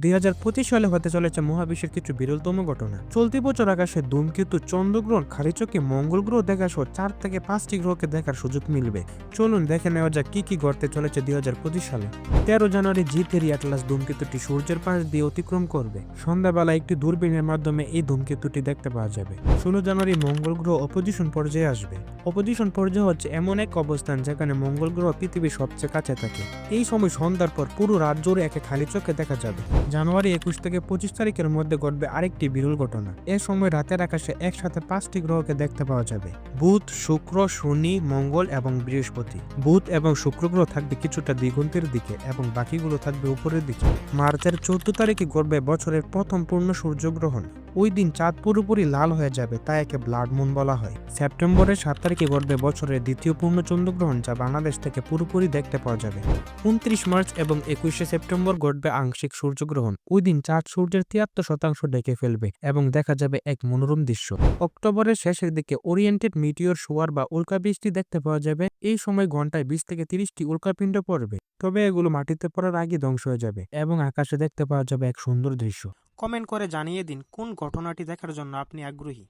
2025 সালে হতে চলেছে মহাবিশ্বের কিছু বিরলতম ঘটনা। চলতি বছর আকাশে ধূমকেতু, চন্দ্রগ্রহণ, খালিচকে, মঙ্গল গ্রহ দেখা সহ 4 থেকে 5টি গ্রহকে দেখার সুযোগ মিলবে। চলুন দেখে নেওয়া যাক কি কি ঘটতে চলেছে 2025 সালে। 13 জানুয়ারি জি3 অ্যাটলাস ধূমকেতুটি সূর্যের পাশ দিয়ে অতিক্রম করবে। সন্ধ্যাবেলা একটি দূরবীনের মাধ্যমে এই ধূমকেতুটি দেখতে পাওয়া যাবে। 16 জানুয়ারি মঙ্গল গ্রহ অপোজিশন পর্যায়ে আসবে। অপোজিশন পর্যায়ে হচ্ছে এমন এক অবস্থান যেখানে মঙ্গল গ্রহ পৃথিবীর সবচেয়ে কাছে থাকে। এই সময় সন্ধ্যার পর পুরো রাত জুড়ে একে খালি চোখে দেখা যাবে। জানুয়ারি 21 থেকে 25 তারিখের মধ্যে ঘটবে আরেকটি বিরল ঘটনা। এ সময় রাতের আকাশে একসাথে 5টি গ্রহকে দেখতে পাওয়া যাবে: বুধ, শুক্র, শনি, মঙ্গল এবং বৃহস্পতি। বুধ এবং শুক্র গ্রহ থাকবে কিছুটা দিগন্তের দিকে এবং বাকিগুলো থাকবে উপরের দিকে। মার্চের 14 তারিখে ঘটবে বছরের প্রথম পূর্ণ সূর্যগ্রহণ। ওই দিন চাঁদ পুরোপুরি লাল হয়ে যাবে, তাই একে ব্লাড মুন বলা হয়। সেপ্টেম্বরের 7 তারিখে ঘটবে বছরের দ্বিতীয় পূর্ণ চন্দ্রগ্রহণ, যা বাংলাদেশ থেকে পুরোপুরি দেখতে পাওয়া যাবে। 29 মার্চ এবং 21শে সেপ্টেম্বর ঘটবে আংশিক সূর্যগ্রহণ। ওই দিন চাঁদ সূর্যের 73% ঢেকে ফেলবে এবং দেখা যাবে এক মনোরম দৃশ্য। অক্টোবরের শেষের দিকে ওরিয়েন্টেড মিটিওর শোয়ার বা উল্কাবৃষ্টি দেখতে পাওয়া যাবে। এই সময় ঘন্টায় 20 থেকে 30টি উল্কাপিণ্ড পড়বে, তবে এগুলো মাটিতে পড়ার আগে ধ্বংস হয়ে যাবে এবং আকাশে দেখতে পাওয়া যাবে এক সুন্দর দৃশ্য। কমেন্ট করে জানিয়ে দিন কোন ঘটনাটি দেখার জন্য আপনি আগ্রহী।